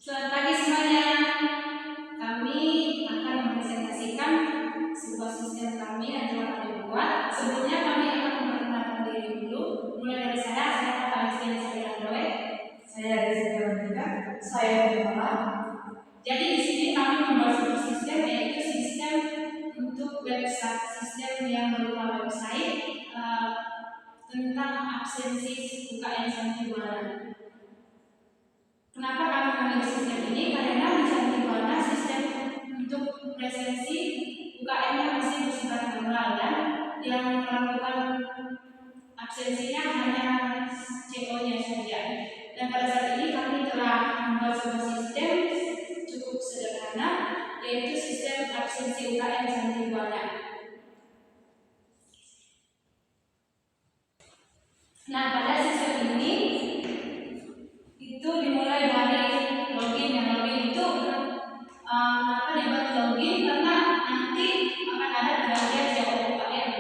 Selamat pagi semuanya. Kami akan mempresentasikan sebuah sistem kami yang telah kami buat. Sebelumnya kami akan memperkenalkan diri dulu. Mulai dari saya Palestina Sabirandoe. Saya Rizky Ronika. Saya Bimala. Jadi di sini kami membuat sebuah sistem, yaitu sistem untuk website, sistem yang berupa website tentang absensi UKM Santibuana. Kenapa kami memilih sistem ini? Karena di Santibuana sistem untuk presensi UKM-nya masih bersifat manual dan yang melakukan absensinya hanya CO-nya saja. Dan pada saat ini kami telah membuat sebuah sistem cukup sederhana, yaitu sistem absensi UKM Santibuana. Nah, pada sistem ini itu dimulai dari login. Yang login itu kenapa dibuat login? Karena nanti akan ada bagian CO UKM.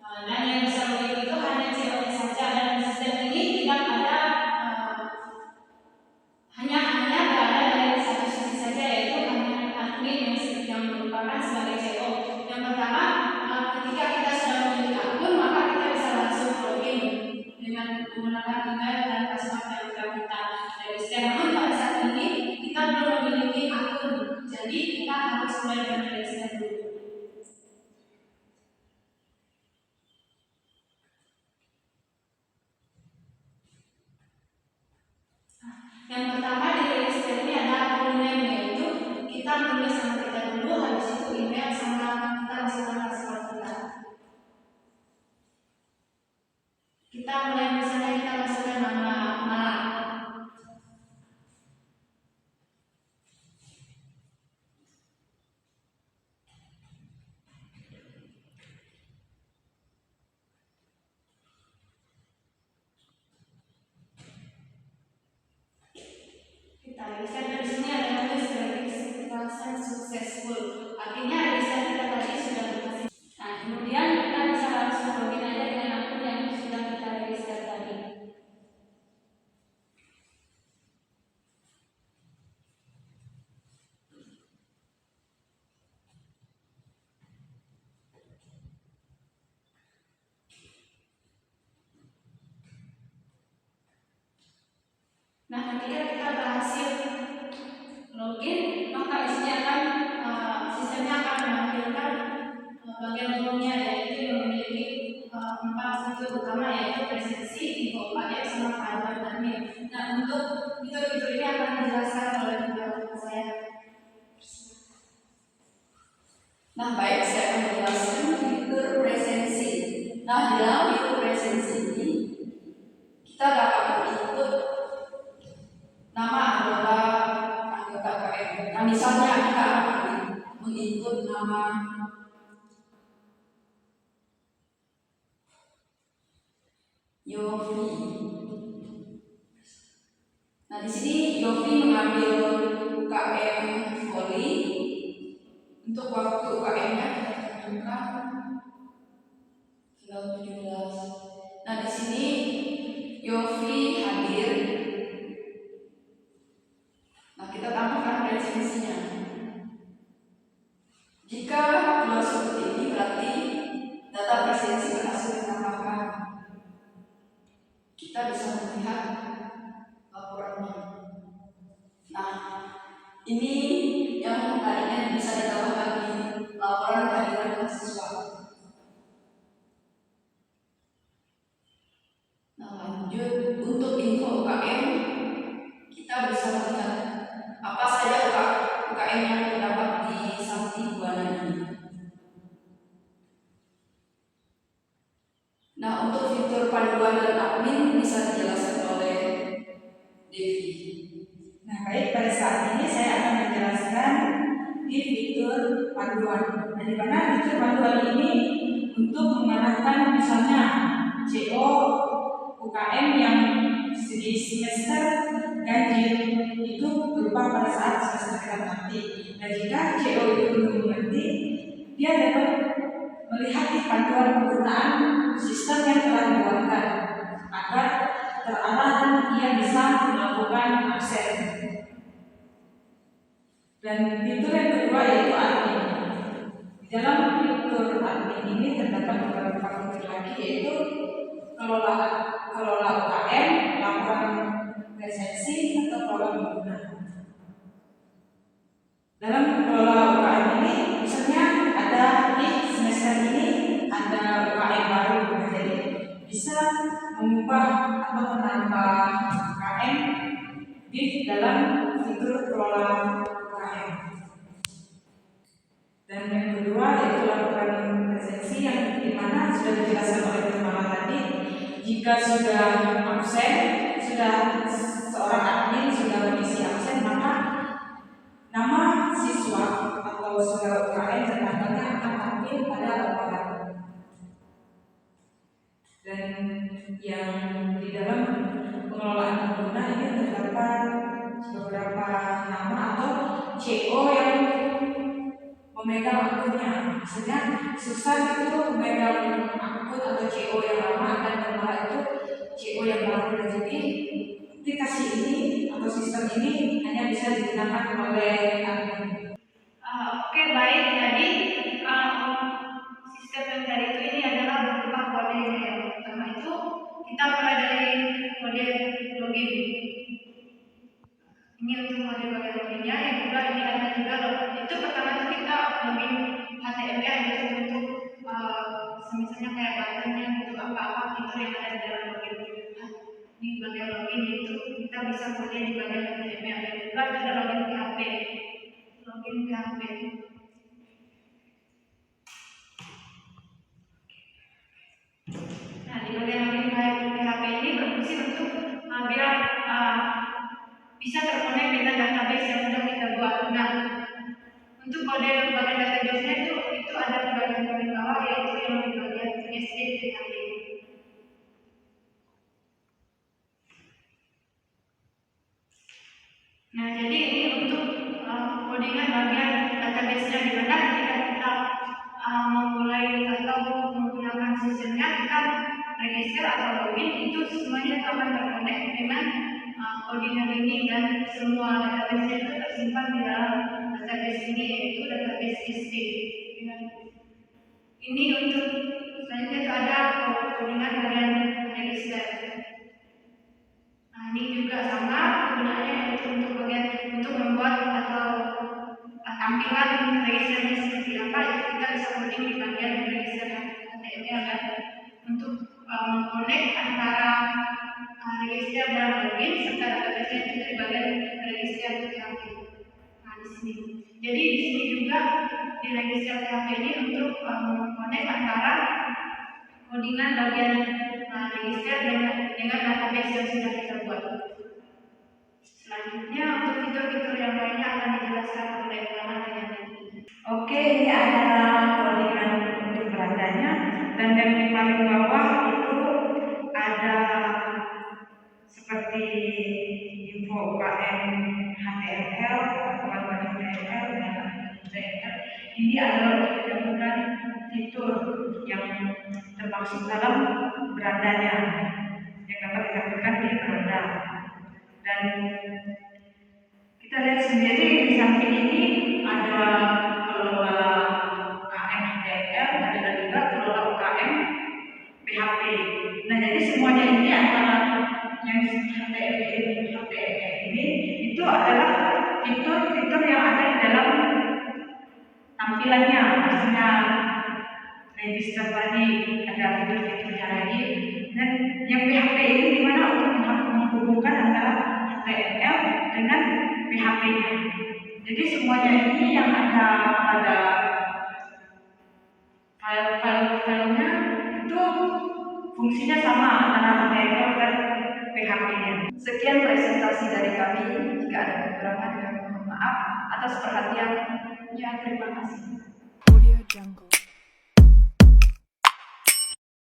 Dan yang bisa login itu hanya CO-nya saja, dan di sistem ini tidak ada hanya berada dari satu sisi saja, yaitu hanya admin yang merupakan sebagai CO. Yang pertama, ketika kita sudah memiliki akun, maka kita bisa langsung login dengan menggunakan email dan password yang kita minta dari sistem. Namun pada saat ini kita belum memiliki akun, jadi kita harus mulai dengan register dulu. Yang pertama di register ini ada full name, yaitu kita menulis nama kita dulu, habis itu email sama kita masukkan password kita. Kita mulai misalnya kita masukkan nama Mala. Kita lihat di sini ada tulis registrasi successful. Artinya registrasi kita tadi sudah berhasil. Nah, kemudian kita bisa langsung login aja dengan akun yang sudah kita register tadi. Nah, ketika kita berhasil login, maka di sini akan sistemnya akan menampilkan bagian umumnya, yaitu yang memiliki 4 fitur utama, yaitu presensi, info UKM, sama panduan admin. Nah, untuk fitur-fitur ini akan dijelaskan oleh rekan saya. Nah, baik, saya akan menjelaskan fitur presensi. Nah, di dalam fitur presensi ini kita dapat menginput nama anggota UKM. Nah, misalnya kita akan menginput nama Yofi. Nah, di sini Yofi mengambil UKM voli. Untuk waktu UKM-nya kita tentukan tanggal 17. Nah, di sini Yofi hadir. Nah, kita tambahkan presensinya. Jika keluar seperti ini, berarti data presensi berhasil ditambahkan. Kita bisa melihat laporannya. Nah, ini yang tadinya bisa ditambahkan di laporan kehadiran mahasiswa. Nah, lanjut untuk info UKM, kita bisa melihat apa saja UKM yang terdapat di Santibuana ini. Nah, untuk fitur panduan dan admin bisa dijelaskan oleh Devi. Nah, baik, pada saat ini saya akan menjelaskan di fitur panduan. Nah, di mana fitur panduan ini untuk mengarahkan misalnya CO UKM yang di semester ganjil itu berupa pada saat semester genap nanti. Nah, jika CO itu belum mengerti, dia dapat melihat di panduan penggunaan sistem yang telah dibuatkan agar terarah dan ia bisa melakukan absen. Dan fitur yang kedua yaitu admin. Di dalam fitur admin ini terdapat beberapa fitur lagi, yaitu kelola UKM, laporan resensi atau kelola pengguna. Dalam kelola UKM ini, misalnya ada di semester ini ada UKM baru, jadi bisa mengubah atau menambah UKM di dalam fitur kelola UKM. Dan yang kedua yaitu laporan resensi, yang dimana sudah dijelaskan oleh Kepala tadi, jika sudah absen, sudah seorang admin sudah mengisi absen, maka nama siswa atau saudara UKM dan tanggalnya akan tampil pada laporan. Dan yang di dalam pengelolaan pengguna ini terdapat beberapa nama atau CO yang memegang akunnya. Misalnya susah itu memegang akun atau CO yang lama, dan Kepala itu CO yang baru. Jadi aplikasi ini atau sistem ini hanya bisa digunakan oleh admin. Oke, baik. Jadi sistem yang tadi itu ini adalah berupa kode. Yang pertama itu kita mulai dari kode login. Ini untuk kode bagian loginnya. Yang kedua ini ada juga itu pertama itu kita login HTML itu untuk misalnya kayak buttonnya gitu, apa-apa fitur yang ada di dalam login. Di bagian login itu kita bisa kode di bagian HTML. Yang kedua ada login PHP. Login PHP. Nah, di bagian login PHP ini berfungsi untuk biar bisa terkonek dengan database yang sudah kita buat. Nah, untuk kode bagian database-nya itu ada di bagian paling bawah, yaitu yang di bagian SD PHP. Nah, jadi ini untuk codingan bagian database-nya, di mana ketika kita memulai atau menggunakan sistemnya, kita register atau login, itu semuanya akan terkonek dengan codingan ini, dan semua database itu tersimpan di dalam database ini, yaitu database SD. Ini untuk selanjutnya ada codingan bagian register. Nah, ini juga sama kegunaannya, yaitu untuk bagian untuk membuat atau tampilan registernya seperti apa, itu kita bisa coding di bagian register HTML, dan untuk mengconnect antara register dan login serta database itu di bagian register PHP. Nah, di sini. Jadi di sini juga di register PHP ini untuk mengconnect antara codingan bagian register dengan database yang sudah kita buat. Selanjutnya untuk fitur-fitur yang lainnya akan dijelaskan oleh Kepala dengan ini. Oke, ini adalah codingan untuk beradanya, dan yang di paling bawah itu ada seperti info UKM HTML atau HTML dan HTML. Ini adalah menyebutkan fitur yang termaksud dalam beradanya yang dapat ditampilkan di beranda. Dan kita lihat sendiri di samping ini ada kelola UKM HTML, ada juga kelola UKM PHP. Nah, jadi semuanya ini antara yang HTML ini itu adalah fitur-fitur yang ada di dalam tampilannya. Misalnya register tadi ada fitur-fiturnya lagi, dan yang PHP ini dimana untuk menghubungkan antara HTML dengan PHP-nya. Jadi semuanya ini yang ada pada file-filenya itu fungsinya sama antara HTML dan PHP-nya. Sekian presentasi dari kami. Jika ada kekurangan, kami mohon maaf. Atas perhatiannya, terima kasih. Audio Jungle.